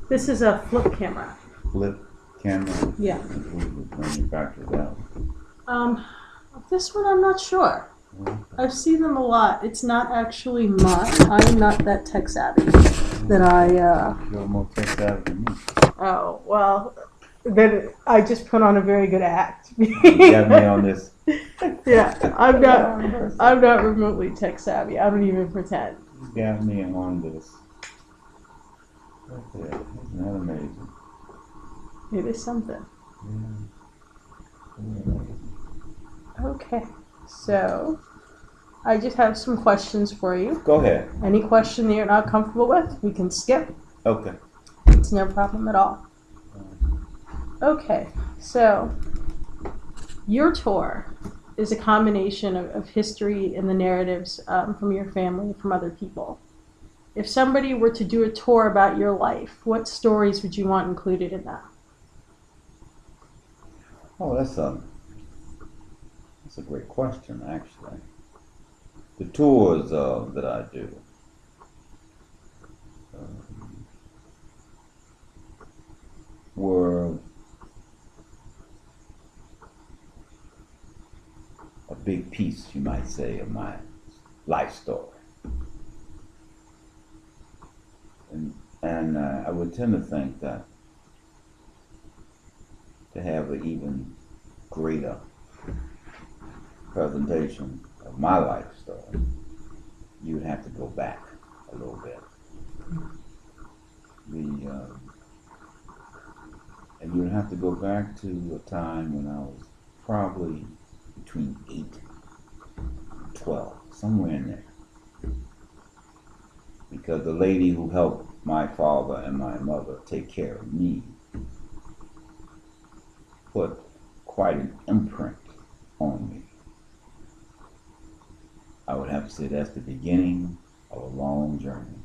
This is a flip camera. Flip camera? Yeah. Who manufactured that? Um, this one I'm not sure. Well, I've seen them a lot. It's not actually mine. I'm not that tech savvy that you're more tech savvy than me. Oh, well, then I just put on a very good act. You got me on this. Yeah, I'm not remotely tech savvy. I don't even pretend. You got me on this. Right there. Isn't that amazing? It is something. Yeah. Amazing. Okay, so I just have some questions for you. Go ahead. Any question that you're not comfortable with, we can skip. Okay. It's no problem at all. Okay, so your tour is a combination of history and the narratives from your family, from other people. If somebody were to do a tour about your life, what stories would you want included in that? Oh, that's a great question, actually. The tours that I do, were a big piece, you might say, of my life story. And I would tend to think that to have an even greater presentation of my life story, you would have to go back a little bit. And you would have to go back to a time when I was probably between 8 and 12, somewhere in there. Because the lady who helped my father and my mother take care of me put quite an imprint on me. I would have to say that's the beginning of a long journey.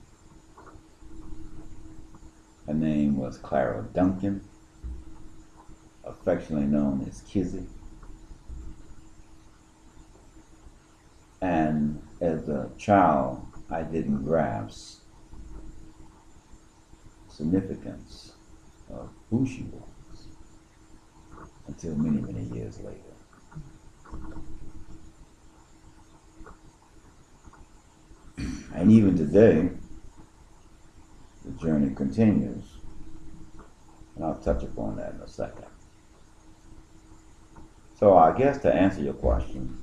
Her name was Clara Duncan, affectionately known as Kizzy. And as a child, I didn't grasp significance of who she was until many, many years later. And even today, the journey continues, and I'll touch upon that in a second. So I guess to answer your question,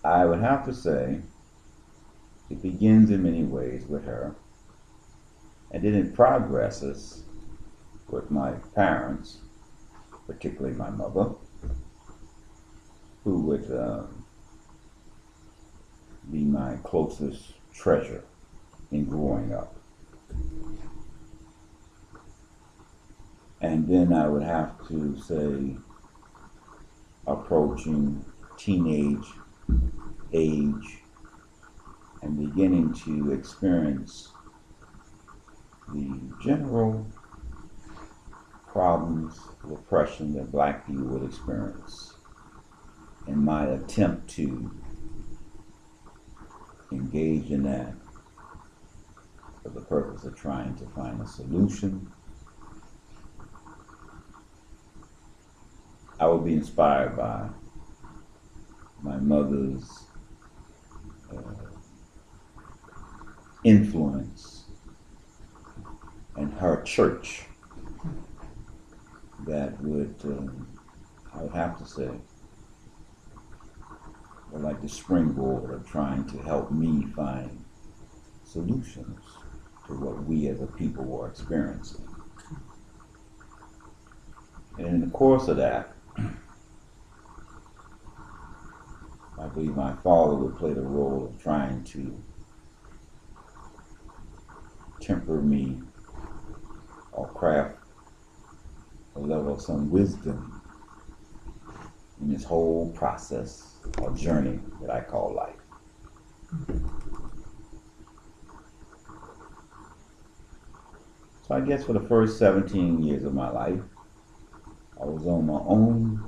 I would have to say it begins in many ways with her, and then it progresses with my parents, particularly my mother, who would be my closest treasure in growing up. And then I would have to say approaching teenage age and beginning to experience the general problems of oppression that black people would experience in my attempt to engage in that for the purpose of trying to find a solution. I would be inspired by my mother's influence and her church that would, I would have to say, were like the springboard of trying to help me find solutions to what we as a people were experiencing. And in the course of that, I believe my father would play the role of trying to temper me or craft a level of some wisdom in this whole process or journey that I call life. So I guess for the first 17 years of my life, I was on my own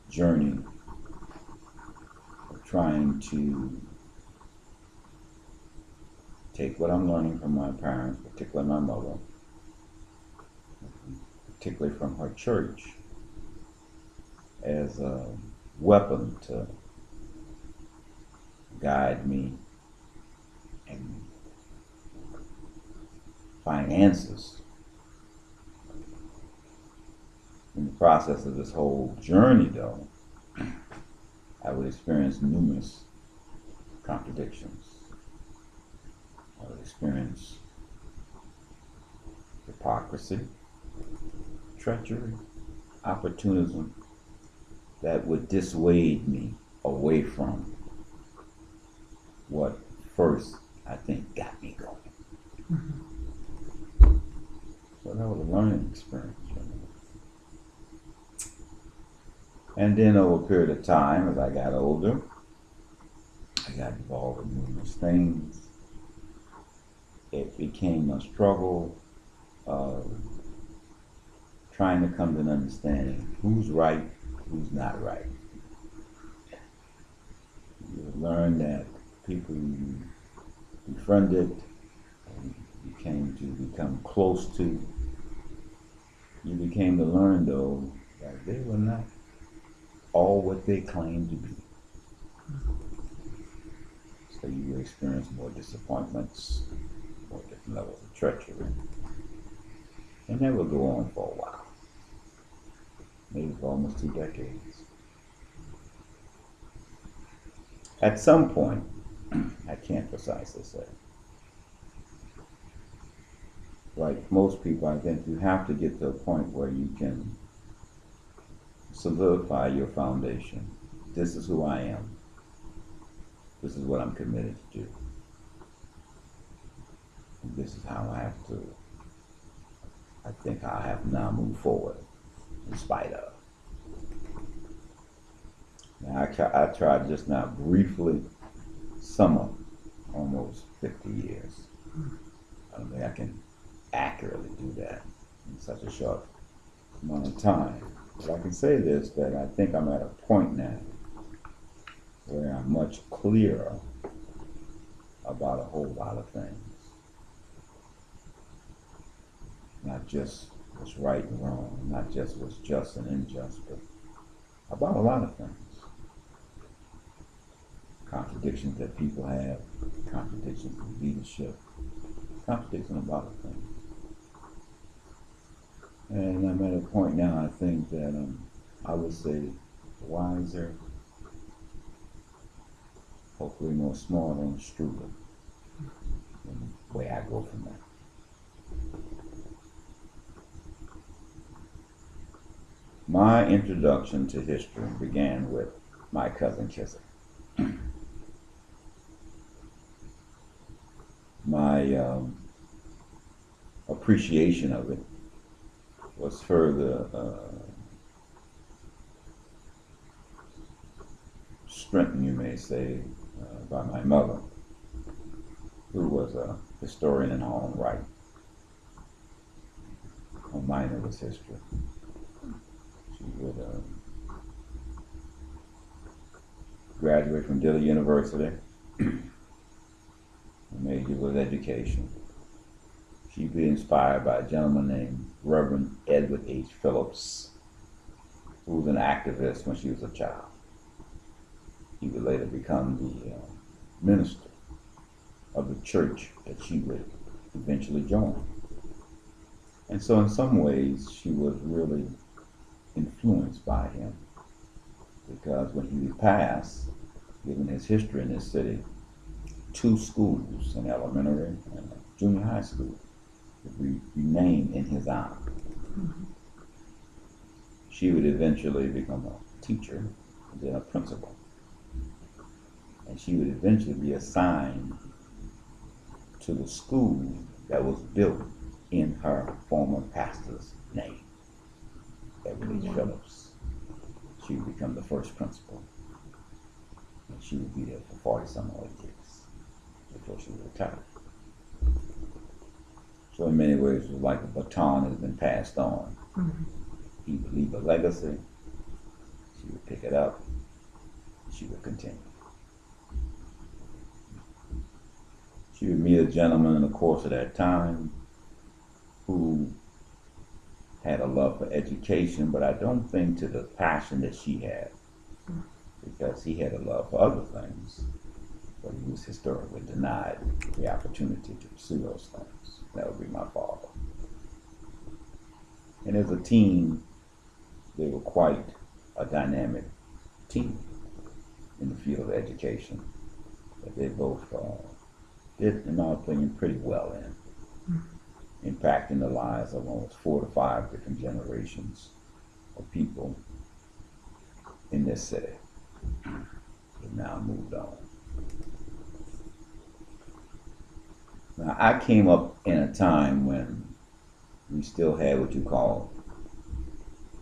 journey of trying to take what I'm learning from my parents, particularly my mother, particularly from her church, as a weapon to guide me and find answers. In the process of this whole journey, though, I would experience numerous contradictions. I would experience hypocrisy, treachery, opportunism that would dissuade me away from what first I think got me going. So that was a learning experience for me. And then over a period of time, as I got older, I got involved in numerous things. It became a struggle of trying to come to an understanding who's right, who's not right. You learn that people you befriended, and you came to become close to, you became to learn, though, that they were not all what they claimed to be. So you experience more disappointments, more different levels of treachery. And that will go on for a while, maybe for almost 2 decades. At some point, I can't precisely say, like most people, I think you have to get to a point where you can solidify your foundation. This is who I am. This is what I'm committed to do. And this is how I have to, I think I have now moved forward in spite of. Now I tried just now briefly sum up almost 50 years. I don't think I can accurately do that in such a short amount of time. But I can say this, that I think I'm at a point now where I'm much clearer about a whole lot of things. Not just what's right and wrong, not just what's just and unjust, but about a lot of things. Contradictions that people have, contradictions in leadership, contradictions about things. And I'm at a point now, I think, that I would say wiser, hopefully more smarter and shrewder in the way I go from that. My introduction to history began with my cousin Kizzy. My appreciation of it was further strengthened, you may say, by my mother, who was a historian in her own right. Her minor was history. She would graduate from Dillard University. Her major was education. She'd be inspired by a gentleman named Reverend Edward H. Phillips, who was an activist when she was a child. He would later become the minister of the church that she would eventually join. And so in some ways, she was really influenced by him, because when he passed, given his history in this city, 2 schools, an elementary and a junior high school, would remain in his honor. Mm-hmm. She would eventually become a teacher and then a principal. And she would eventually be assigned to the school that was built in her former pastor's name, Edward H. Phillips. She would become the first principal. And she would be there for 40 some odd years before she would retire. So in many ways, it was like a baton has been passed on. Mm-hmm. He would leave a legacy. She would pick it up. She would continue. She would meet a gentleman in the course of that time who had a love for education, but I don't think to the passion that she had, because he had a love for other things, but he was historically denied the opportunity to pursue those things. That would be my father. And as a team, they were quite a dynamic team in the field of education that they both did, in my opinion, pretty well in, impacting the lives of almost 4 to 5 different generations of people in this city. They've now moved on. Now, I came up in a time when we still had what you call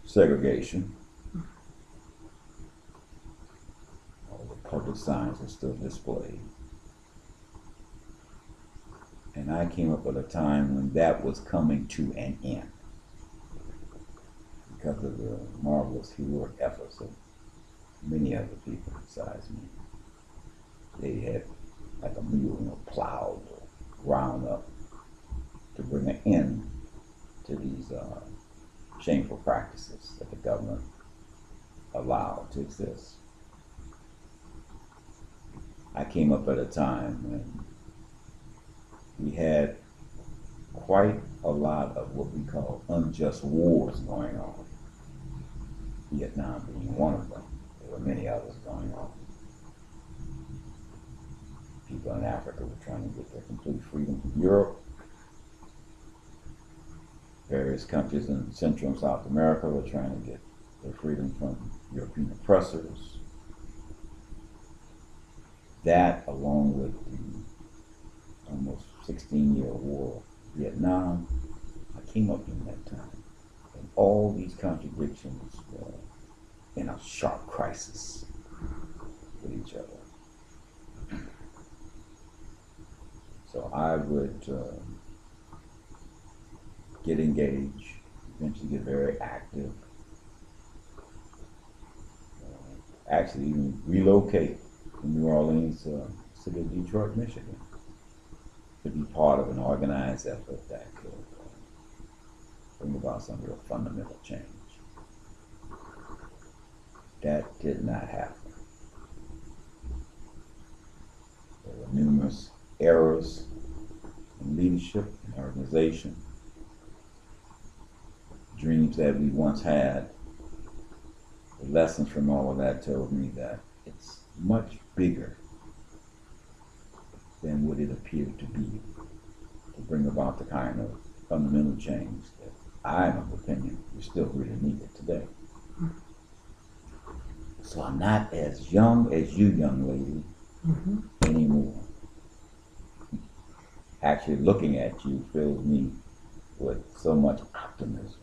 segregation. All the public signs are still displayed. And I came up at a time when that was coming to an end because of the marvelous heroic efforts of many other people besides me. They had, like a mule, plowed or ground up to bring an end to these shameful practices that the government allowed to exist. I came up at a time when we had quite a lot of what we call unjust wars going on. Vietnam being one of them. There were many others going on. People in Africa were trying to get their complete freedom from Europe. Various countries in Central and South America were trying to get their freedom from European oppressors. That, along with the almost 16-year war in Vietnam, I came up in that time. And all these contradictions were in a sharp crisis with each other. So I would get engaged, eventually get very active, actually even relocate from New Orleans to city of Detroit, Michigan, to be part of an organized effort that could bring about some real fundamental change. That did not happen. There were numerous errors in leadership and organization. Dreams that we once had, the lessons from all of that told me that it's much bigger than what it appeared to be to bring about the kind of fundamental change that I am of opinion is still really needed today. So I'm not as young as you, young lady, anymore. Actually, looking at you fills me with so much optimism.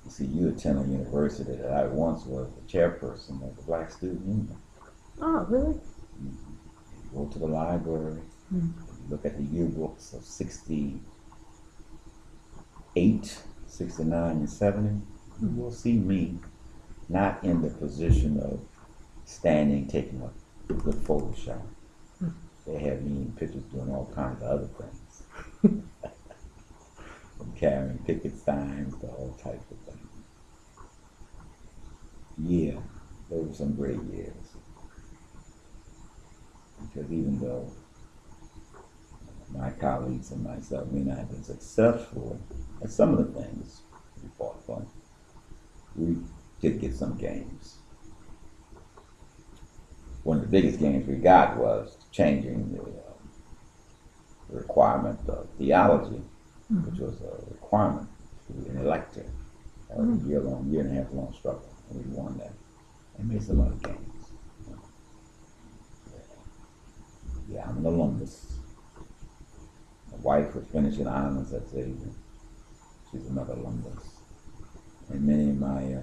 You see, you attend a university that I once was the chairperson of the Black Student Union. Oh, really? You go to the library, you look at the yearbooks of 68, 69, and 70, you will see me not in the position of standing, taking a good photo shot. They have me in pictures doing all kinds of other things. From carrying picket signs to all types of things. Yeah, those were some great years. Because even though my colleagues and myself may not have been successful at some of the things we fought for, we did get some gains. One of the biggest gains we got was changing the requirement of theology, which was a requirement to be an elector. That was a year and a half long struggle, and we won that. And made some other gains. Yeah, I'm an alumnus. My wife was finishing honors at Xavier. She's another alumnus. And many of my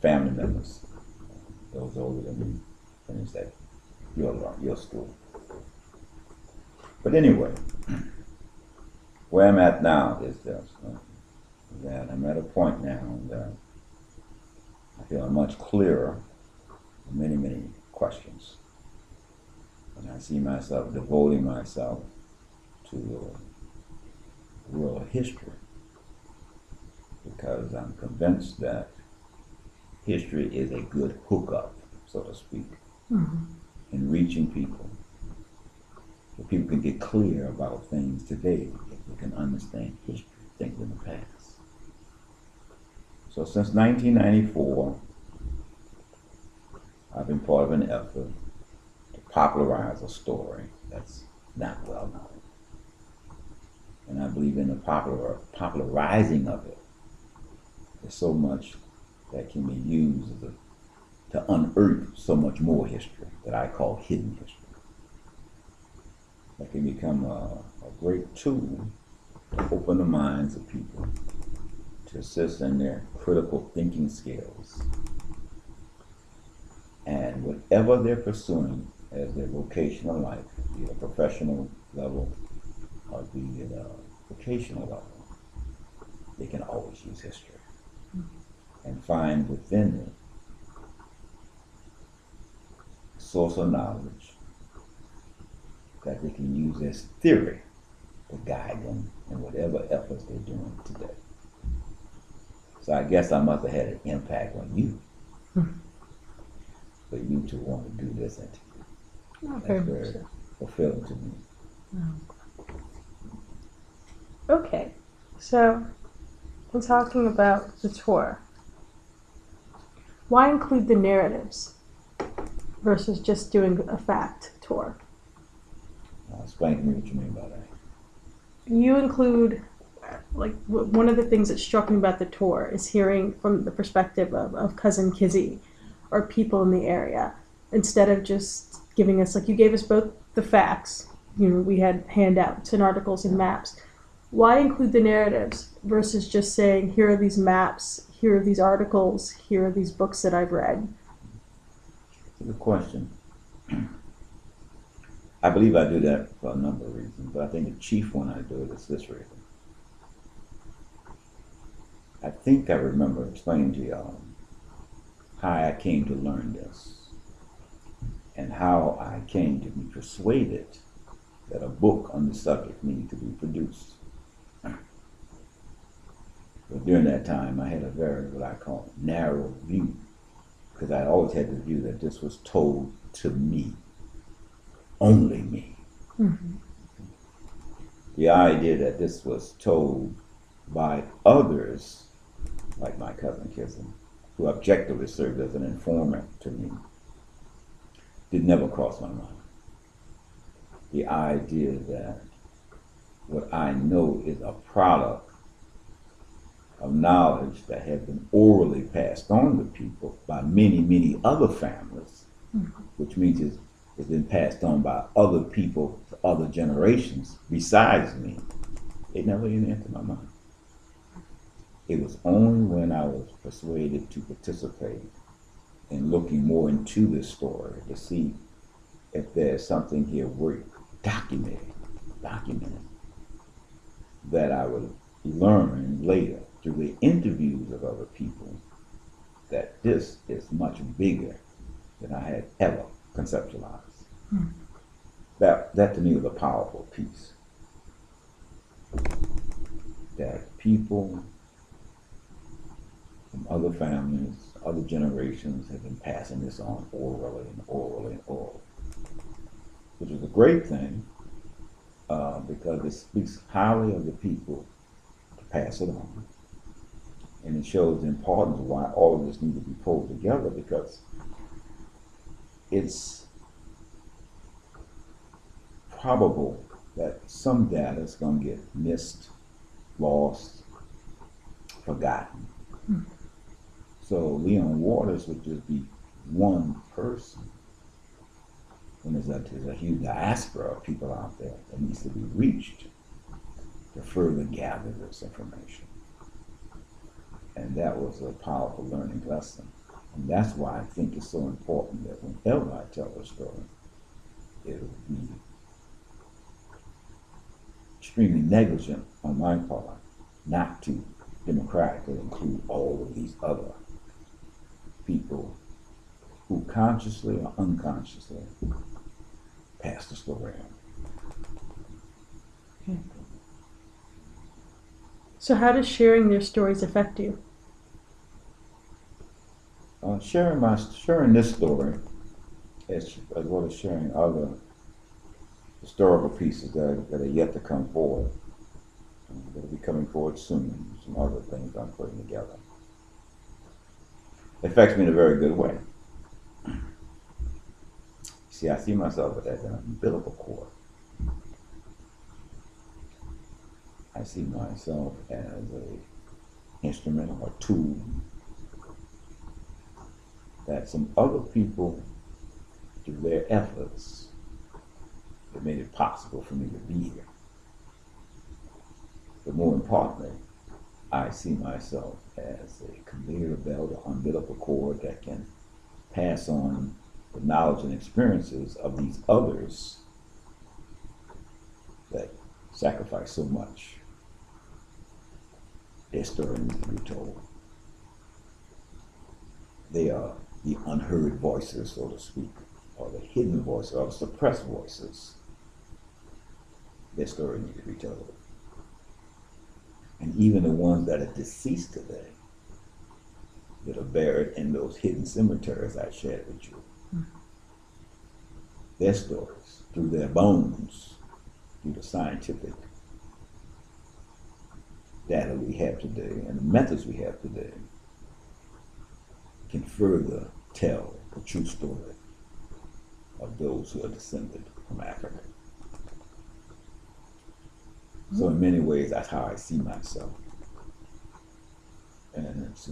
family members, those older than me, finished at your school. But anyway, where I'm at now is just that I'm at a point now that I feel I'm much clearer on many, many questions. And I see myself devoting myself to the world of history because I'm convinced that history is a good hookup, so to speak, in reaching people. So people can get clear about things today if they can understand history, things in the past. So since 1994, I've been part of an effort to popularize a story that's not well known. And I believe in the popularizing of it. There's so much that can be used to unearth so much more history that I call hidden history. That can become a great tool to open the minds of people, to assist in their critical thinking skills, and whatever they're pursuing as their vocational life, be it a professional level or be it a vocational level, they can always use history and find within it a source of knowledge that they can use as theory to guide them in whatever efforts they're doing today. So I guess I must have had an impact on you. For you to want to do this interview. That's very fulfilling to me. Okay, so we're talking about the tour. Why include the narratives versus just doing a fact tour? Explain to me what you mean by that. You include, like, one of the things that struck me about the tour is hearing from the perspective of Cousin Kizzy or people in the area, instead of just giving us, like, you gave us both the facts, we had handouts and articles and maps. Why include the narratives versus just saying, here are these maps, here are these articles, here are these books that I've read? Good question. I believe I do that for a number of reasons, but I think the chief one I do it is this reason. I think I remember explaining to y'all how I came to learn this and how I came to be persuaded that a book on the subject needed to be produced. But during that time, I had a very, what I call, narrow view, because I always had the view that this was told to me, only me. Mm-hmm. The idea that this was told by others, like my cousin Kizzy, who objectively served as an informant to me, did never cross my mind. The idea that what I know is a product of knowledge that had been orally passed on to people by many, many other families, which means it's been passed on by other people to other generations besides me, it never even entered my mind. It was only when I was persuaded to participate in looking more into this story to see if there's something here worth documenting, that I would learn later through the interviews of other people that this is much bigger than I had ever conceptualized. That to me was a powerful piece. That people from other families, other generations have been passing this on orally, which is a great thing because it speaks highly of the people to pass it on. And it shows the importance of why all of this needs to be pulled together, because it's probable that some data is going to get missed, lost, forgotten. So Leon Waters would just be one person when there's a huge diaspora of people out there that needs to be reached to further gather this information. And that was a powerful learning lesson. And that's why I think it's so important that whenever I tell a story, it will be extremely negligent on my part not to democratically include all of these other people who consciously or unconsciously pass the story on. So how does sharing their stories affect you? Sharing this story as well as sharing other historical pieces that are yet to come forward. That'll be coming forward soon. Some other things I'm putting together. It affects me in a very good way. See, I see myself as an umbilical cord. I see myself as an instrument or tool that some other people, through their efforts, have made it possible for me to be here. But more importantly, I see myself as a conveyor belt or umbilical cord that can pass on the knowledge and experiences of these others that sacrifice so much. Their story needs to be told. They are the unheard voices, so to speak, or the hidden voices, or the suppressed voices. Their story needs to be told. And even the ones that are deceased today, that are buried in those hidden cemeteries I shared with you. Their stories, through their bones, through the scientific data we have today and the methods we have today, can further tell the true story of those who are descended from Africa. So in many ways, that's how I see myself. And it's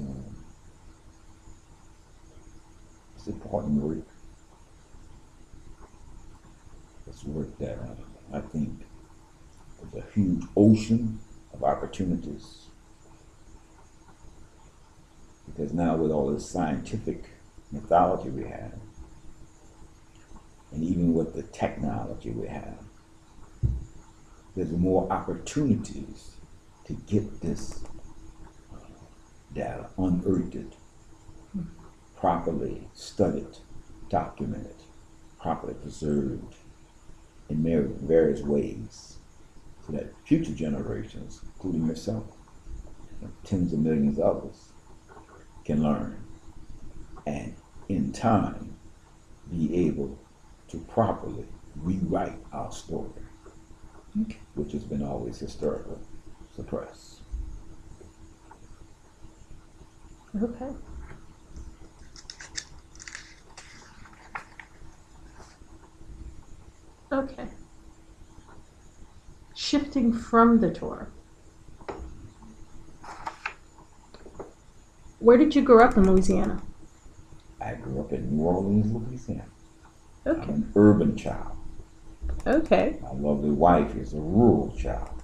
important work. It's work that I think is a huge ocean of opportunities. Because now with all this scientific mythology we have, and even with the technology we have, there's more opportunities to get this data unearthed, properly studied, documented, properly preserved in various ways, so that future generations, including yourself, and tens of millions of others, can learn and in time be able to properly rewrite our story, which has been always historically suppressed. Okay. Okay. Shifting from the tour, where did you grow up in Louisiana? I grew up in New Orleans, Louisiana. Okay. I'm an urban child. Okay. My lovely wife is a rural child.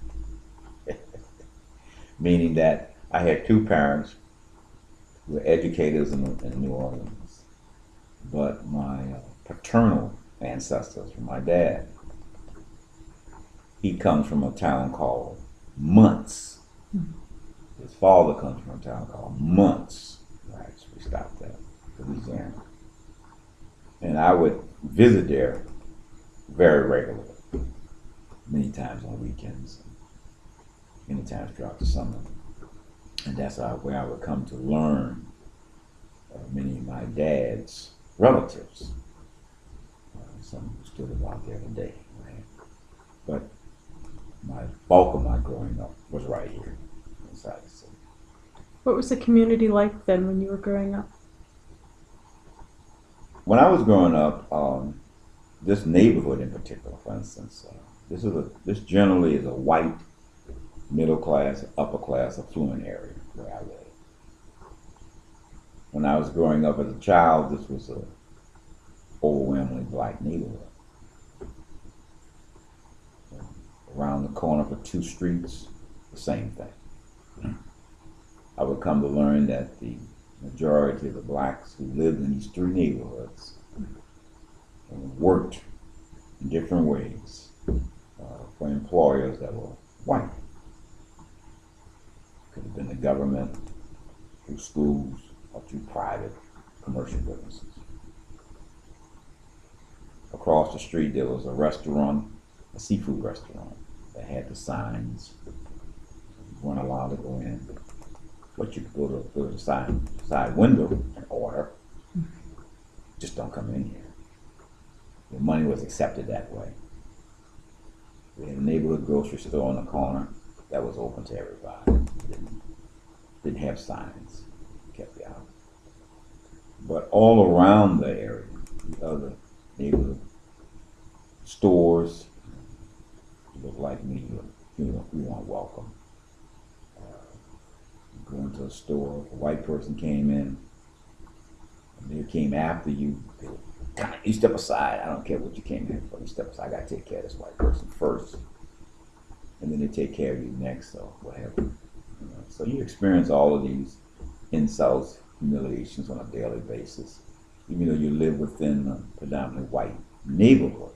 Meaning that I had two parents who were educators in New Orleans. But my paternal ancestors, from my dad, he comes from a town called Muntz. His father comes from a town called Muntz. Right, so we stopped there, Louisiana. And I would visit there very regularly, many times on weekends, many times throughout the summer. And that's where I would come to learn many of my dad's relatives. Some still live out there today, right? But my bulk of my growing up was right here inside the city. What was the community like then when you were growing up? When I was growing up, this neighborhood in particular, for instance, this generally is a white, middle class, upper class, affluent area where I live. When I was growing up as a child, this was a overwhelmingly black neighborhood. Around the corner for 2 streets, the same thing. I would come to learn that the majority of the blacks who lived in these 3 neighborhoods worked in different ways for employers that were white. Could have been the government, through schools, or through private commercial businesses. across the street there was a restaurant, a seafood restaurant that had the signs. You weren't allowed to go in, but you could go to the side window and order. Just don't come in here. Your money was accepted that way. We had a neighborhood grocery store on the corner that was open to everybody. Didn't have signs, kept you out. But all around the area, the other neighborhood stores, you look like me, you weren't welcome. You go into a store, if a white person came in, and they came after you, they would, you step aside, I don't care what you came in for, you step aside, I gotta take care of this white person first. And then they take care of you next, or whatever. You know? So you experience all of these insults, humiliations on a daily basis, even though you live within a predominantly white neighborhood.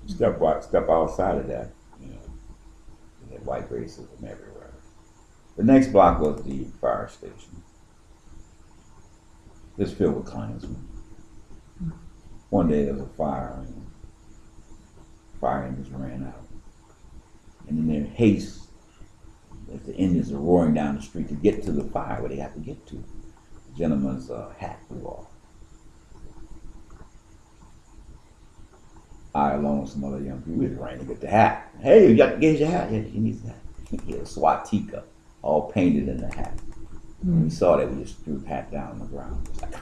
Step outside of that, you know, you had white racism everywhere. The next block was the fire station. It's filled with Klansmen. One day there was a fire, and fire engines ran out. And in their haste, as the engines are roaring down the street to get to the fire where they have to get to, the gentleman's hat blew off. I, along with some other young people, we ran to get the hat. Hey, you got to get your hat. Yeah, he needs that. He had a Swatika all painted in the hat. When we saw that, we just threw the hat down on the ground. It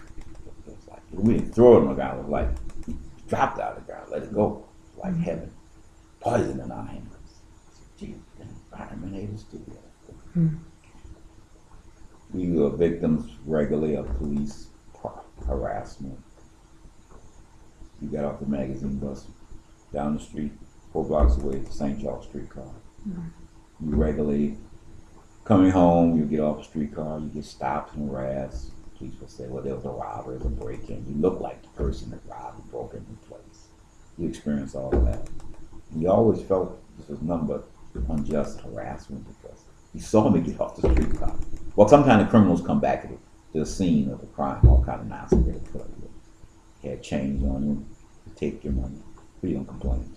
was like we didn't throw it on the ground. It was like we dropped out of the ground, let it go. It was like heaven, poison in our hands. Gee, firemen able to do that. We were victims regularly of police harassment. You got off the magazine bus down the street, 4 blocks away to St. Charles streetcar. You regularly coming home, you get off the streetcar, you get stopped and harassed. Police will say, well, there was a robbery, a break-in. You look like the person that robbed and broke into the place. You experience all of that. And you always felt this was nothing but unjust harassment because you saw me get off the streetcar. Well, sometimes the criminals come back to the scene of the crime, all kind of nonsense they put up with. Had change on you, take your money, but you don't complain.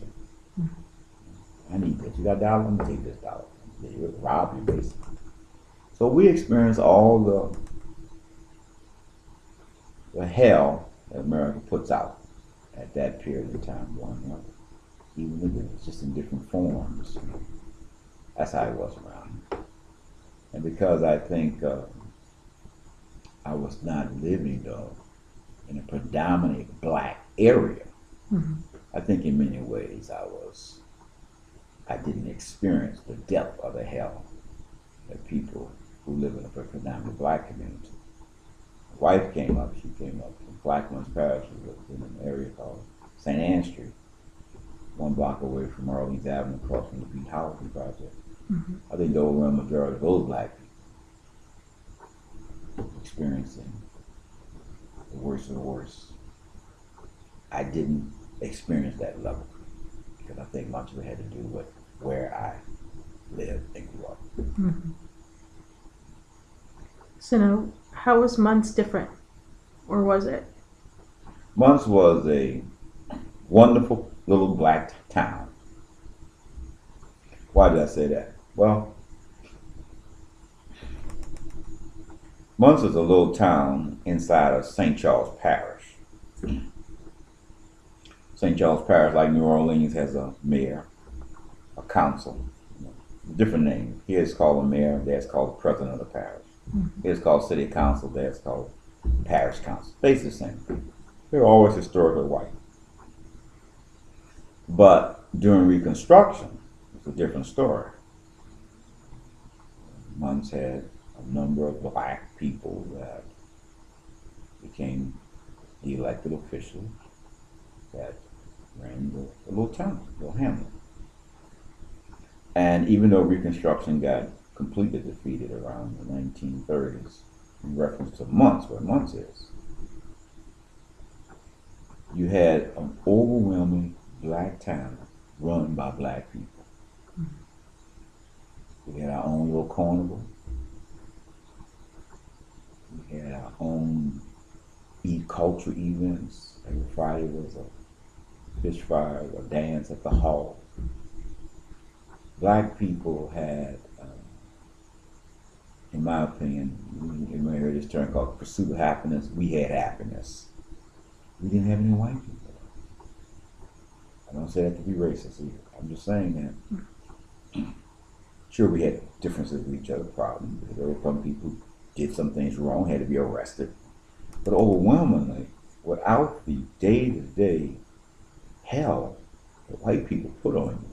I need this. You got a dollar? Let me take this dollar. They would rob you, basically. So we experienced all the hell that America puts out at that period of time growing up. Even if it was just in different forms. That's how it was around. And because I think I was not living, though, in a predominantly black area, I think in many ways I didn't experience the depth of the hell that people who live in a predominantly black community. My wife came up from Blackman's Parish. She lived in an area called St. Anne Street, 1 block away from Orleans Avenue, across from the Beat Housing Project. I think the overwhelming majority of those black people experiencing the worst of the worst. I didn't experience that level because I think much of it had to do with where I lived and grew up. So now, how was Muntz different, or was it? Muntz was a wonderful little black town. Why did I say that? Well, Muntz is a little town inside of St. Charles Parish. St. Charles Parish, like New Orleans, has a mayor, a council, different name. Here it's called a mayor, there it's called the president of the parish. Here it's called city council, there it's called parish council. Basically the same thing. They're always historically white. But during Reconstruction, it's a different story. Muntz had a number of black people that became the elected officials that ran the little town, the little hamlet. And even though Reconstruction got completely defeated around the 1930s, in reference to Muntz, where Muntz is, you had an overwhelming black town run by black people. We had our own little carnival. We had our own cultural events. Every Friday was a fish fries or dance at the hall. Black people had, in my opinion, you may hear this term called pursuit of happiness. We had happiness. We didn't have any white people. I don't say that to be racist either. I'm just saying that. Sure, we had differences with each other, problems. There were some people who did some things wrong, had to be arrested. But overwhelmingly, without the day-to-day hell that white people put on you,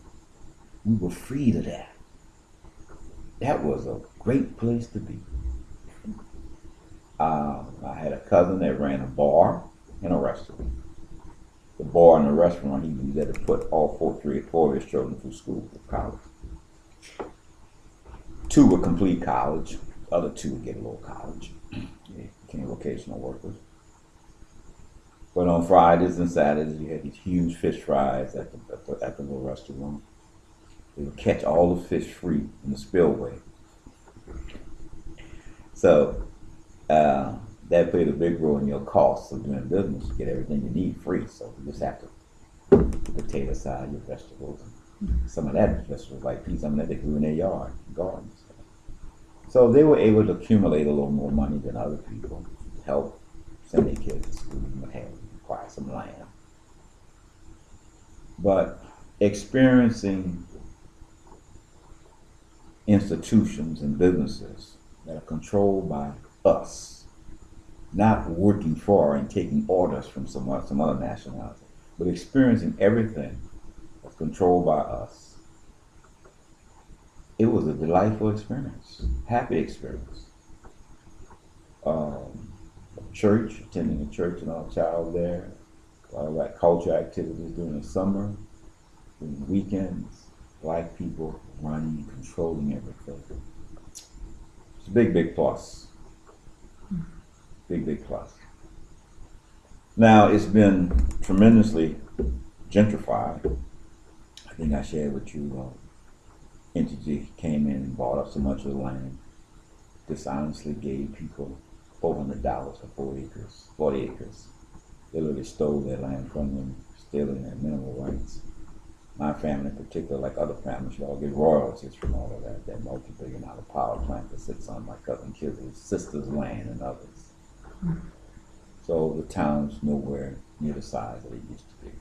we were freed of that. That was a great place to be. I had a cousin that ran a bar and a restaurant. The bar and the restaurant, he used that to put all four of his children through school, through college. 2 would complete college. The other 2 would get a little college. They became vocational workers. But on Fridays and Saturdays, you had these huge fish fries at the little restaurant. They would catch all the fish free in the spillway. So that played a big role in your costs of doing business. You get everything you need free, so you just have to put the potato salad, your vegetables, and some of that vegetables like peas, some of that they grew in their yard, gardens. So they were able to accumulate a little more money than other people, help send their kids to school, and what have you, acquire some land. But experiencing institutions and businesses that are controlled by us, not working for and taking orders from some other nationality, but experiencing everything that's controlled by us. It was a delightful experience, happy experience. Church, attending a church and our child there, all that culture activities during the summer, during the weekends, black people running, controlling everything. It's a big plus. Big plus. Now it's been tremendously gentrified. I think I shared with you, Entity came in and bought up so much of the land, dishonestly gave people $400 for 40 acres. They literally stole their land from them, stealing their mineral rights. My family in particular, like other families, should all get royalties from all of that multi-billion-dollar power plant that sits on my cousin Kizzy's sister's land and others. So the town's nowhere near the size that it used to be.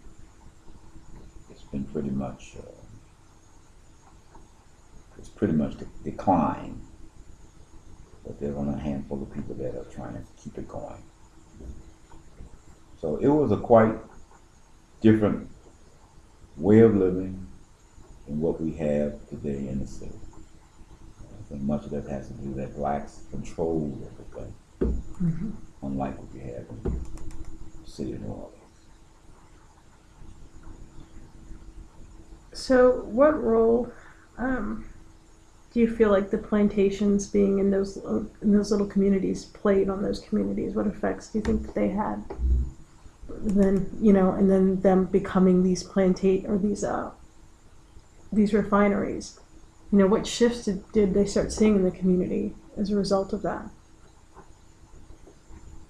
It's been pretty much declined, but there are only a handful of people that are trying to keep it going. So it was a quite different way of living than what we have today in the city. I think much of that has to do with that blacks control everything, unlike what we have in the city of New Orleans. So, what role do you feel like the plantations being in those little communities played on those communities? What effects do you think they had? Then and then them becoming these these refineries. What shifts did they start seeing in the community as a result of that?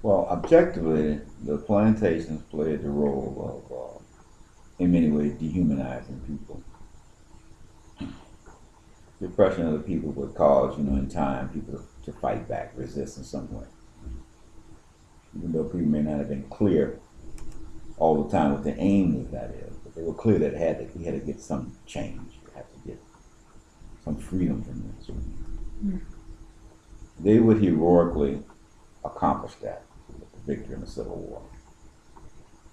Well, objectively, the plantations played the role of, in many ways, dehumanizing people. The oppression of the people would cause, in time, people to fight back, resist in some way. Even though people may not have been clear all the time what the aim of that is, but they were clear that we had to get some change. We had to get some freedom from this. They would heroically accomplish that with the victory in the Civil War.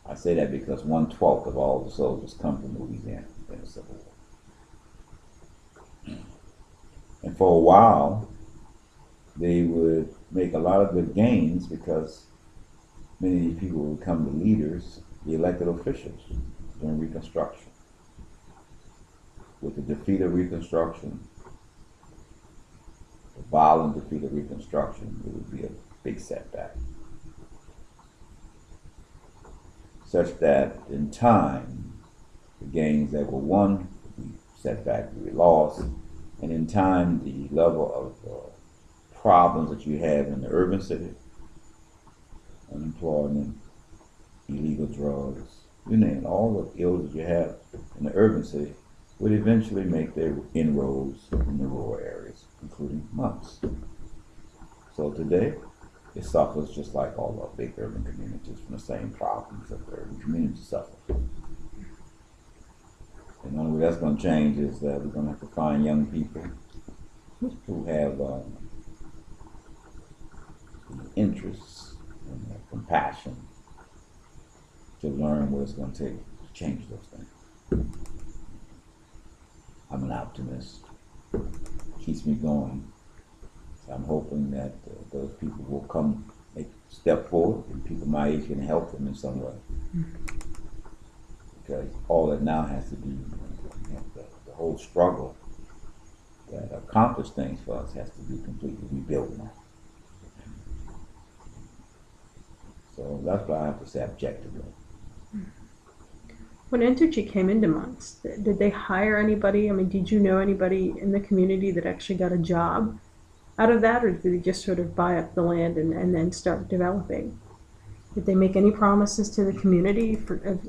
I say that because 1/12 of all the soldiers come from Louisiana in the Civil War. And for a while, they would make a lot of good gains because many of these people would become the leaders, the elected officials during Reconstruction. With the defeat of Reconstruction, the violent defeat of Reconstruction, it would be a big setback. Such that in time, the gains that were won would be setback, would be lost, and in time, the level of problems that you have in the urban city, unemployment, illegal drugs, you name it, all the ills that you have in the urban city would eventually make their inroads in the rural areas, including mumps. So today, it suffers just like all the big urban communities from the same problems that the urban communities suffer. And the only way that's going to change is that we're going to have to find young people who have the interests and the compassion to learn what it's going to take to change those things. I'm an optimist. Keeps me going. So I'm hoping that those people will come, step forward, and people my age can help them in some way. Because all that now has to be, the whole struggle that accomplished things for us has to be completely rebuilt now. So that's what I have to say objectively. When Entergy came into Monts, did they hire anybody? I mean, did you know anybody in the community that actually got a job out of that, or did they just sort of buy up the land and then start developing? Did they make any promises to the community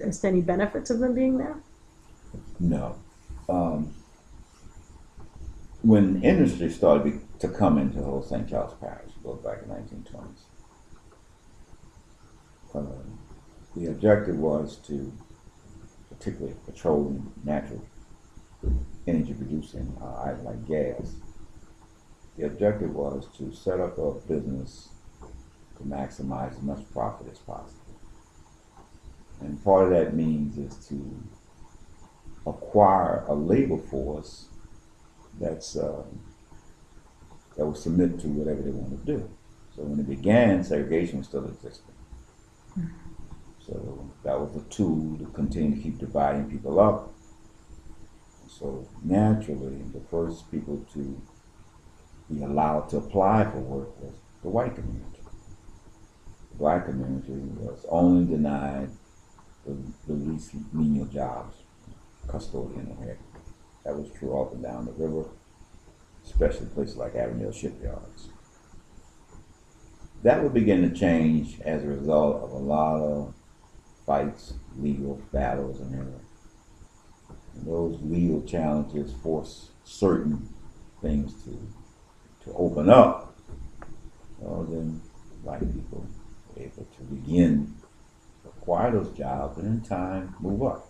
as to any benefits of them being there? No. When industry started to come into the whole St. Charles Parish, it goes back in the 1920s, the objective was to, particularly petroleum, natural energy producing items like gas, the objective was to set up a business to maximize as much profit as possible. And part of that means is to acquire a labor force that will submit to whatever they want to do. So when it began, segregation was still existing. So that was a tool to continue to keep dividing people up. So naturally, the first people to be allowed to apply for work was the white community. The black community was only denied the least menial jobs, custodian and everything. That was true up and down the river, especially places like Avondale shipyards. That would begin to change as a result of a lot of fights, legal battles, and everything. And those legal challenges force certain things to open up. Well, then black people were able to begin to acquire those jobs and in time move up.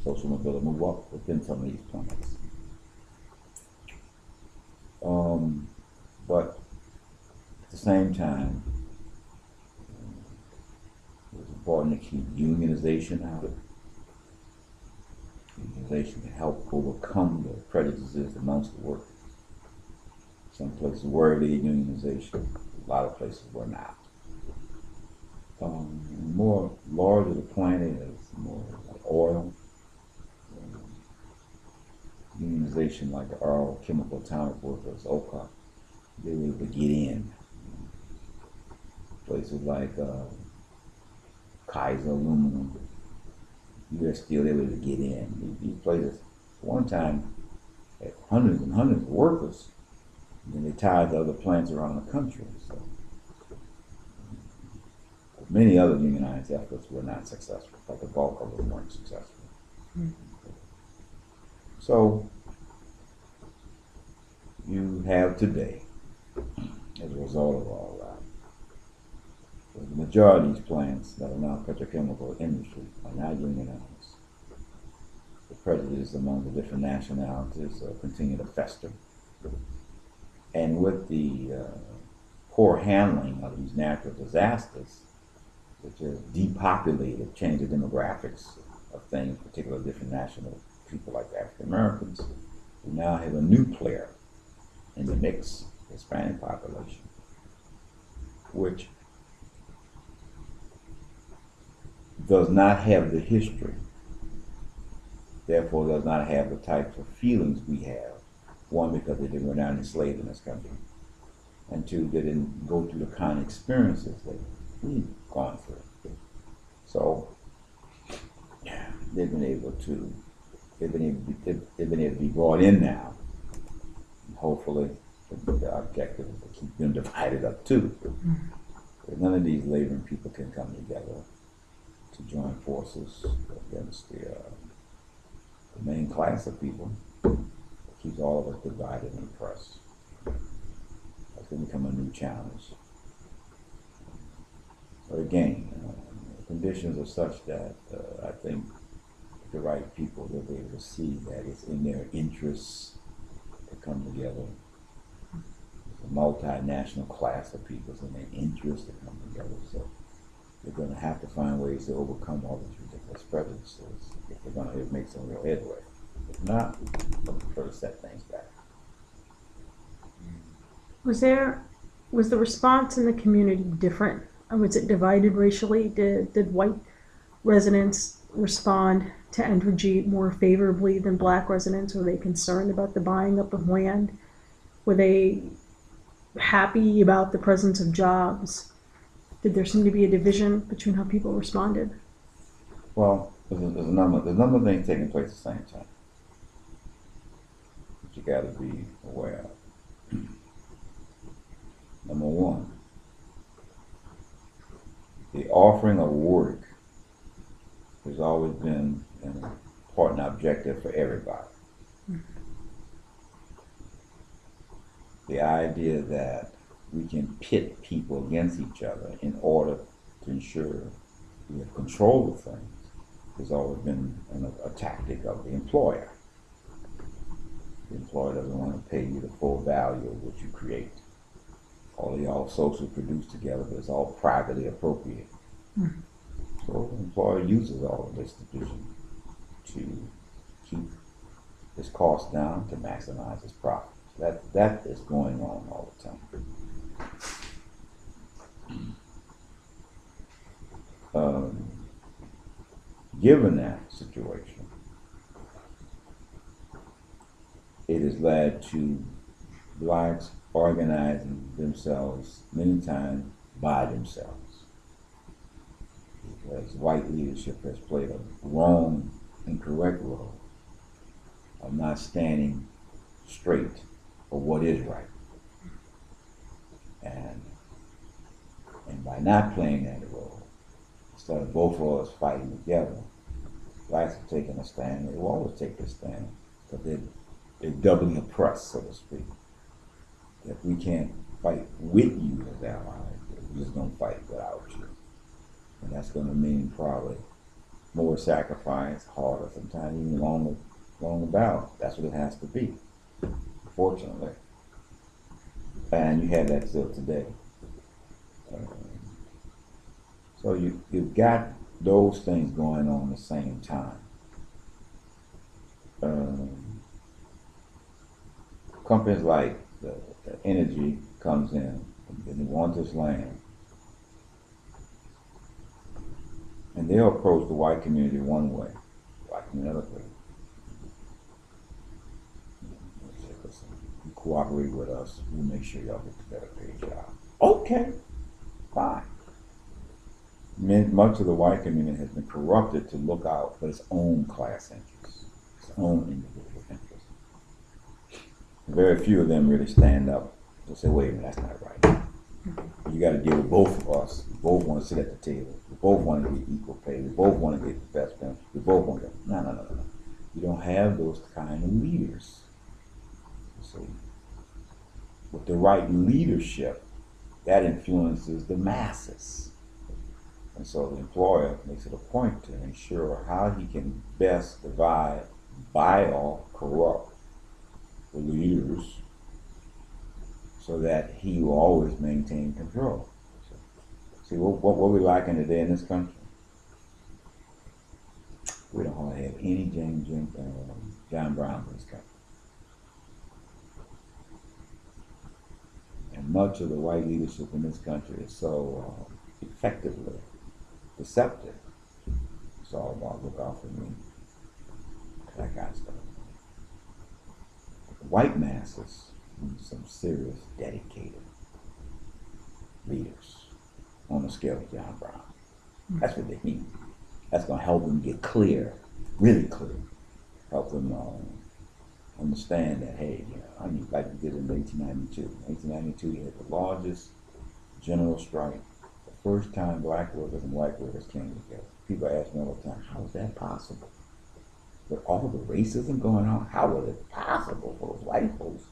Social mobility move up within some of these plants. But at the same time, it was important to keep unionization out of it. Unionization can help overcome the prejudices amongst the workers. Some places were lead unionization, a lot of places were not. The more larger the plant is, more like oil, unionization like the Arrow Chemical Atomic Workers, OCA, they were able to get in. Places like Kaiser Aluminum, U.S. Steel, they were able to get in. These places, one time, had hundreds and hundreds of workers, and then they tied to other plants around the country. So many other unionized efforts were not successful, but the bulk of them weren't successful. Mm-hmm. So you have today, as a result of all that, the majority of these plants that are now petrochemical industry are not unionized. The prejudice among the different nationalities continue to fester. And with the poor handling of these natural disasters, which has depopulated, changed the demographics of things, particularly different national people like African Americans, we now have a new player in the mix, the Hispanic population, which does not have the history, therefore does not have the types of feelings we have. One, because they didn't go down enslaved in this country, and two, they didn't go through the kind of experiences that we've gone through. So they've been able to be brought in now. And hopefully, the objective is to keep them divided up too. But none of these laboring people can come together to to join forces against the main class of people that keeps all of us divided and oppressed. That's going to become a new challenge. But again, the conditions are such that I think the right people will be able to see that it's in their interests to come together. It's a multinational class of people. It's in their interest to come together. So they're going to have to find ways to overcome all these ridiculous prejudices if they're going to make some real headway. If not, they'll prefer to set things back. Was the response in the community different? Was it divided racially? Did white residents respond to Entergy more favorably than black residents? Were they concerned about the buying up of land? Were they happy about the presence of jobs? Did there seem to be a division between how people responded? Well, there's a number of things taking place at the same time that you got to be aware of. Number one, the offering of work has always been an important objective for everybody. The idea that we can pit people against each other in order to ensure we have control of things has always been a tactic of the employer. The employer doesn't want to pay you the full value of what you create. All of y'all socially produced together, but it's all privately appropriated. So the employer uses all of this division to keep his costs down, to maximize his profits. That is going on all the time. Given that situation, it has led to blacks organizing themselves many times by themselves, because white leadership has played a wrong, incorrect role of not standing straight for what is right. And by not playing that role, instead of both of us fighting together, blacks have taken a stand. They will always take this stand, but they're doubly oppressed, so to speak. If we can't fight with you as allies, we're just going to fight without you. And that's going to mean probably more sacrifice, harder, sometimes even longer battle. That's what it has to be, fortunately. And you have that still today. So you've got those things going on at the same time. Companies like the Entergy comes in and they want this land, and they'll approach the white community one way, black community another way. They say, listen, you cooperate with us, we'll make sure y'all get the better paid job. Okay, fine. Much of the white community has been corrupted to look out for its own class interests, its own individual interests. Very few of them really stand up to say, wait a minute, that's not right. You got to deal with both of us. We both want to sit at the table. We both want to get equal pay. We both want to get the best benefits. We both want to. No. You don't have those kind of leaders. So, with the right leadership, that influences the masses. And so the employer makes it a point to ensure how he can best divide, buy off, corrupt the leaders so that he will always maintain control. So, see, what we lacking today in this country? We don't want to have any John Browns in this country. And much of the white leadership in this country is so effectively deceptive. It's all about look out for me. That kind of stuff. The white masses need some serious, dedicated leaders on the scale of John Brown. That's what they need. That's going to help them get clear, really clear. Help them understand that, hey, I mean, like we did in 1892. 1892, you had the largest general strike. The first time black workers and white workers came together. People ask me all the time, how is that possible? With all the racism going on, how was it possible for those white folks?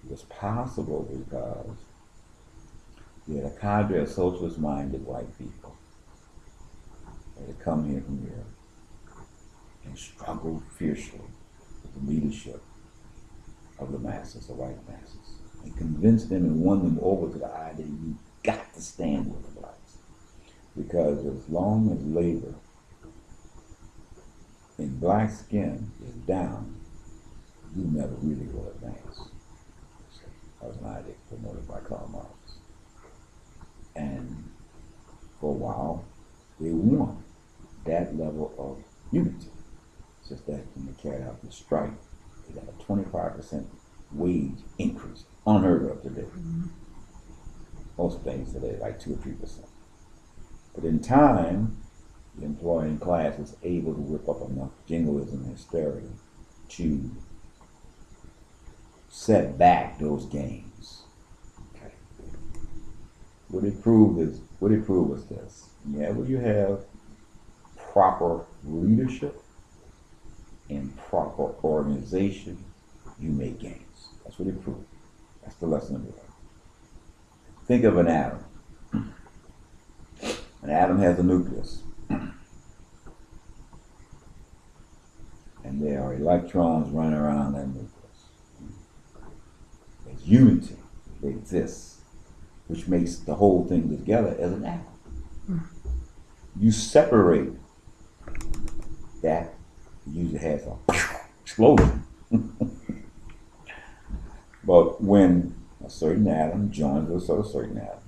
It was possible because you had a cadre of socialist-minded white people that had come here from Europe and struggled fiercely with the leadership of the masses, the white masses, and convinced them and won them over to the idea you got to stand with the blacks. Because as long as labor in black skin is down, you never really will advance. That was an idea promoted by Karl Marx. And for a while, they won that level of unity. It's just that when they carried out the strike, they got a 25% wage increase, unheard of today. Most things today like 2 or 3%. But in time, the employing class was able to whip up enough jingoism and hysteria to set back those gains. Okay. What it proved was this. Yeah, when you have proper leadership and proper organization, you make gains. That's what it proved. That's the lesson of it. Think of an atom. An atom has a nucleus. And there are electrons running around that nucleus. There's unity that exists, which makes the whole thing together as an atom. You separate that, usually has an explosion. But when a certain atom joins with a certain atom,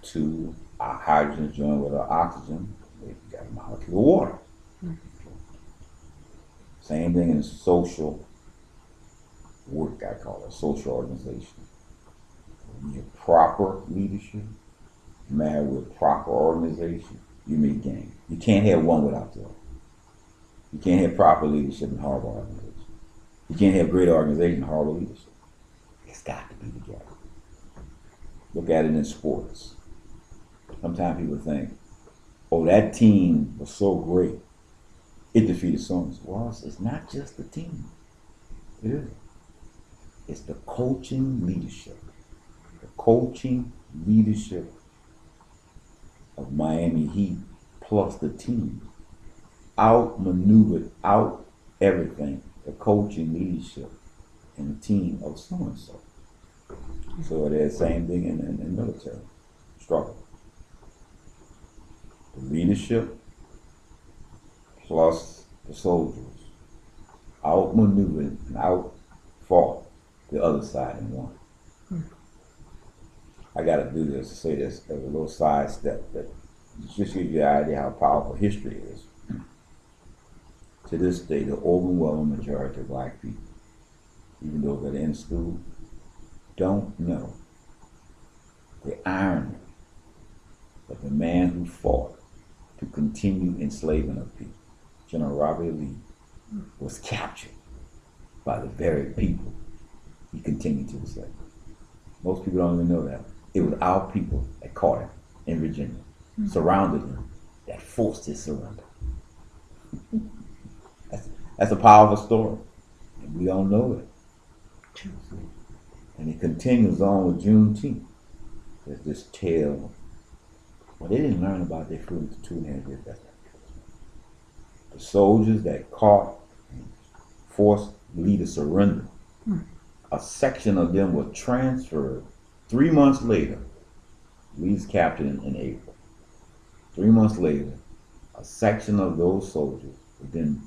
two hydrogens join with an oxygen, they've got a molecule of water. Same thing in social work, I call it, social organization. You have proper leadership, married with proper organization, you make gains. You can't have one without the other. You can't have proper leadership and horrible organization. You can't have great organization and horrible leadership. It's got to be together. Look at it in sports. Sometimes people think, oh, that team was so great, it defeated so-and-so. Well, it's not just the team. It isn't. It's the coaching leadership. The coaching leadership of Miami Heat plus the team outmaneuvered out everything, the coaching leadership and the team of so-and-so. So there's the same thing in military struggle. The leadership plus the soldiers outmaneuvered and outfought the other side and won. I got to do this to say this as a little side step that just gives you an idea how powerful history is. To this day, the overwhelming majority of black people, even those that are in school, don't know the irony that the man who fought to continue enslaving of people, General Robert E. Lee, was captured by the very people he continued to enslave. Most people don't even know that. It was our people that caught him in Virginia, surrounded him, that forced his surrender. That's a powerful story, and we don't know it. And it continues on with Juneteenth. There's this tale. Well, they didn't learn about their freedom for 2.5 years. That's not true. The soldiers that caught and forced Lee to surrender, a section of them was transferred 3 months later. Lee's captured in April. 3 months later, a section of those soldiers would then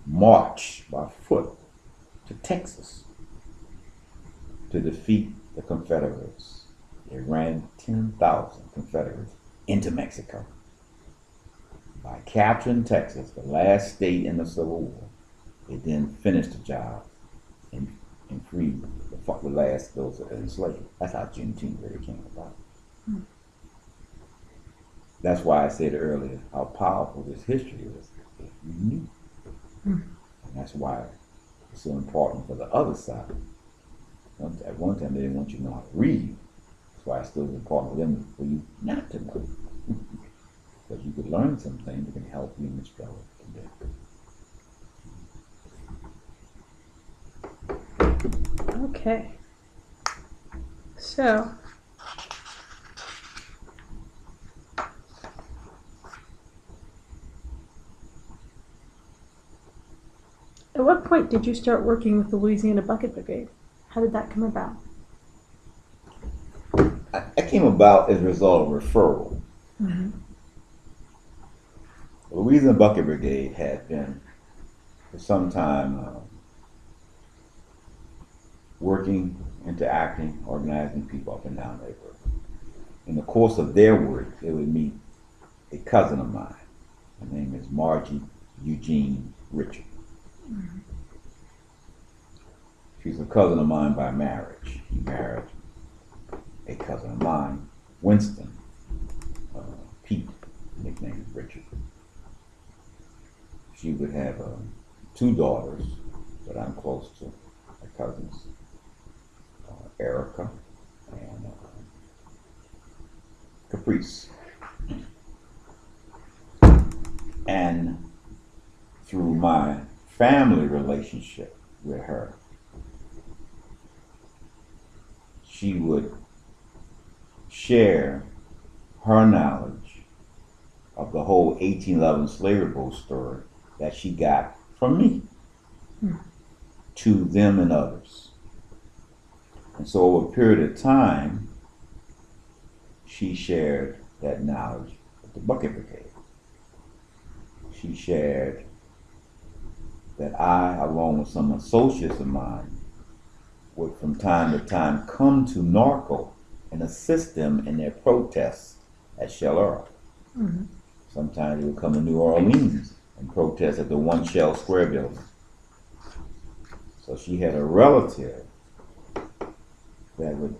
march by foot to Texas to defeat the Confederates. They ran 10,000 Confederates into Mexico. By capturing Texas, the last state in the Civil War, they then finished the job and freed the last those that were enslaved. That's how Juneteenth really came about. That's why I said earlier how powerful this history is if you knew. And that's why it's so important for the other side. At one time they didn't want you to know how to read, That's why it's still important for them for you not to know. Because you could learn some things that can help you in the struggle today. Okay. So, at what point did you start working with the Louisiana Bucket Brigade? How did that come about? That came about as a result of referral. Mm-hmm. The Louisiana Bucket Brigade had been for some time working, interacting, organizing people up and down the river. In the course of their work, they would meet a cousin of mine. Her name is Margie Eugene Richard. Mm-hmm. She's a cousin of mine by marriage. He married a cousin of mine, Winston Pete, nicknamed Richard. She would have 2 daughters that I'm close to, my cousins, Erica and Caprice. And through my family relationship with her, she would share her knowledge of the whole 1811 slavery boat story that she got from me to them and others. And so over a period of time, she shared that knowledge with the Bucket Brigade. She shared that I, along with some associates of mine, would from time to time come to Norco and assist them in their protests at Shell Earl. Mm-hmm. Sometimes they would come to New Orleans and protest at the One Shell Square building. So she had a relative that would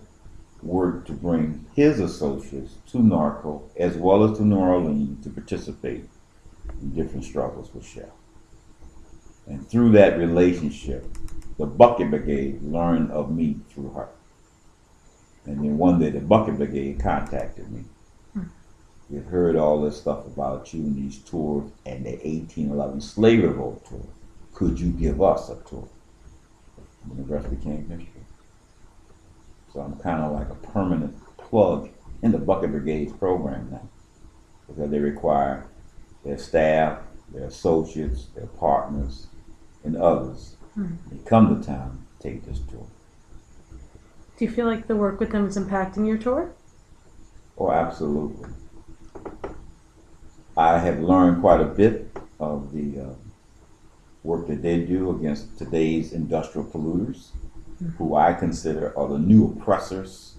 work to bring his associates to Norco as well as to New Orleans to participate in different struggles with Shell. And through that relationship, the Bucket Brigade learned of me through her. And then one day the Bucket Brigade contacted me. We had heard all this stuff about you and these tours and the 1811 slavery boat tour. Could you give us a tour? And the rest became history. So I'm kind of like a permanent plug in the Bucket Brigade's program now, because they require their staff, their associates, their partners, and others. They come to town to take this tour. Do you feel like the work with them is impacting your tour? Oh, absolutely. I have learned quite a bit of the work that they do against today's industrial polluters, who I consider are the new oppressors.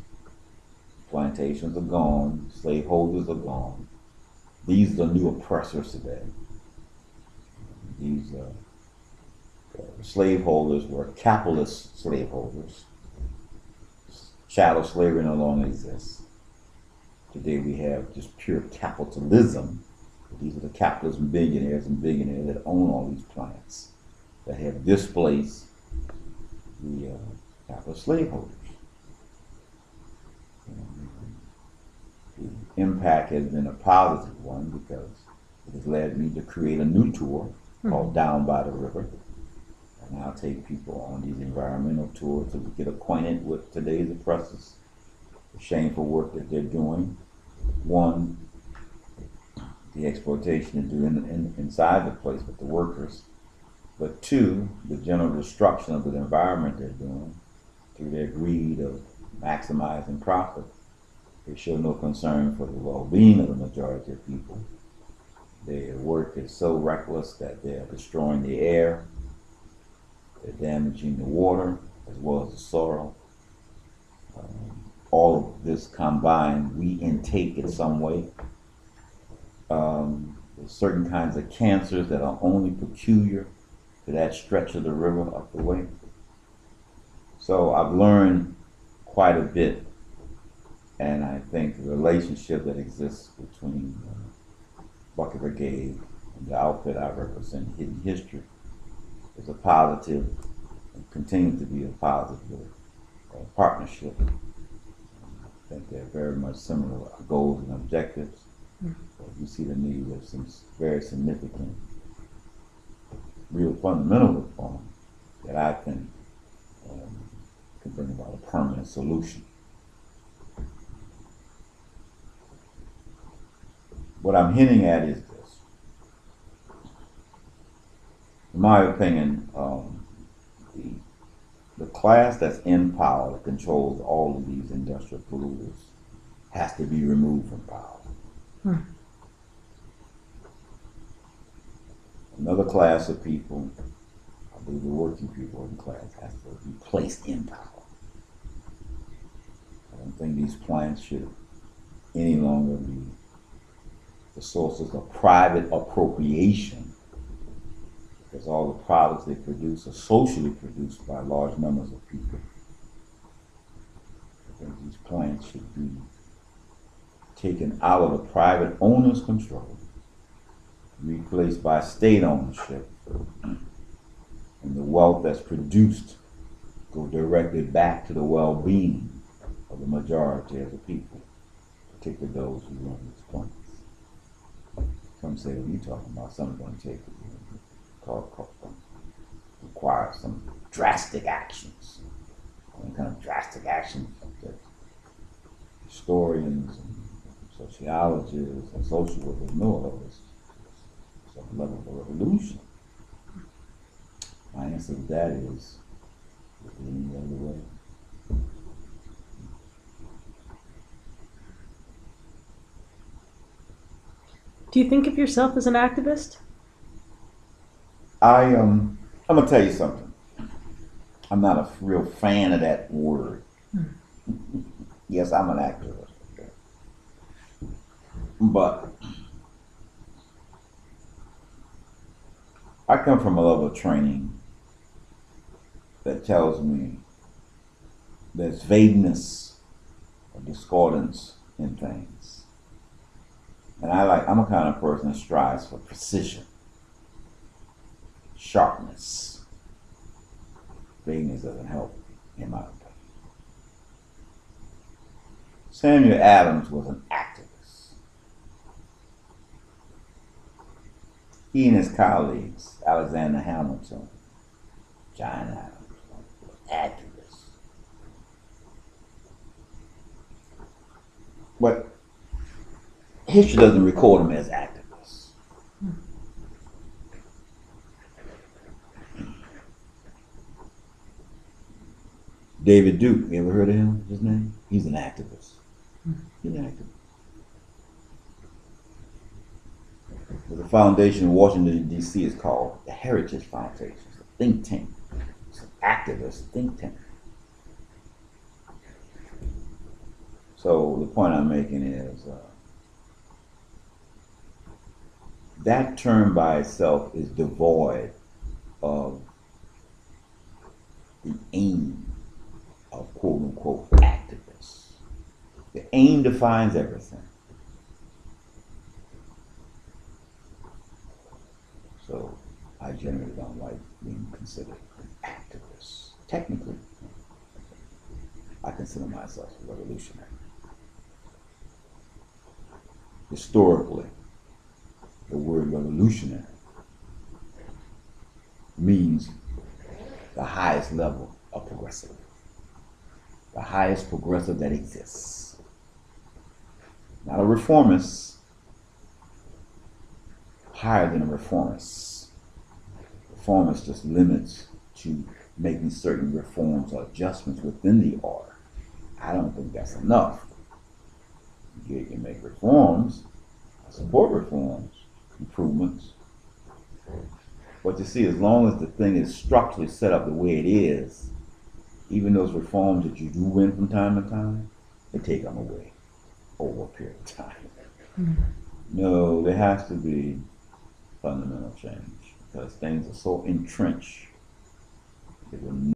Plantations are gone, slaveholders are gone. These are the new oppressors today. These slaveholders were capitalist slaveholders. Chattel slavery no longer exists. Today we have just pure capitalism. These are the capitalists and billionaires that own all these plants that have displaced the capitalist slaveholders. The impact has been a positive one because it has led me to create a new tour called Down by the River. And I'll take people on these environmental tours to get acquainted with today's oppressors, the shameful work that they're doing. One, the exploitation they do inside the place with the workers. But 2, the general destruction of the environment they're doing through their greed of maximizing profit. They show no concern for the well-being of the majority of people. Their work is so reckless that they're destroying the air, they're damaging the water as well as the soil. All of this combined, we intake in some way. There's certain kinds of cancers that are only peculiar to that stretch of the river up the way. So I've learned quite a bit, and I think the relationship that exists between Bucket Brigade and the outfit I represent, Hidden History, is a positive and continues to be a positive partnership. I think they're very much similar goals and objectives. But you see the need of some very significant, real fundamental reform that I think can bring about a permanent solution. What I'm hinting at is this. In my opinion, the class that's in power that controls all of these industrial polluters has to be removed from power. Another class of people, I believe the working people in the class, has to be placed in power. I don't think these plants should any longer be the sources of private appropriation, because all the products they produce are socially produced by large numbers of people. I think these plants should be taken out of the private owner's control, replaced by state ownership, and the wealth that's produced go directly back to the well-being of the majority of the people, particularly those who run these plants. Some say, what are you talking about? Something's going to take require some drastic actions. What kind of drastic actions that historians and sociologists and social workers know of is some level of a revolution. My answer to that is any other way. Do you think of yourself as an activist? I'm gonna tell you something. I'm not a real fan of that word. Yes, I'm an activist, but I come from a level of training that tells me there's vagueness or discordance in things. And I'm a kind of person that strives for precision, sharpness. Vagueness doesn't help, in my opinion. Samuel Adams was an activist. He and his colleagues, Alexander Hamilton, John Adams, were activists. But history doesn't record them as activists. David Duke, you ever heard of him? His name? He's an activist. He's an activist. There's a foundation in Washington, D.C. is called the Heritage Foundation. It's a think tank. It's an activist think tank. So the point I'm making is that term by itself is devoid of the aim of quote unquote activists. The aim defines everything. So I generally don't like being considered an activist. Technically, I consider myself a revolutionary. Historically, the word revolutionary means the highest level of progressive. The highest progressive that exists. Not a reformist, higher than a reformist. Reformist just limits to making certain reforms or adjustments within the order. I don't think that's enough. You can make reforms, I support reforms, improvements. But you see, as long as the thing is structurally set up the way it is, even those reforms that you do win from time to time, they take them away over a period of time. No, there has to be fundamental change because things are so entrenched. It will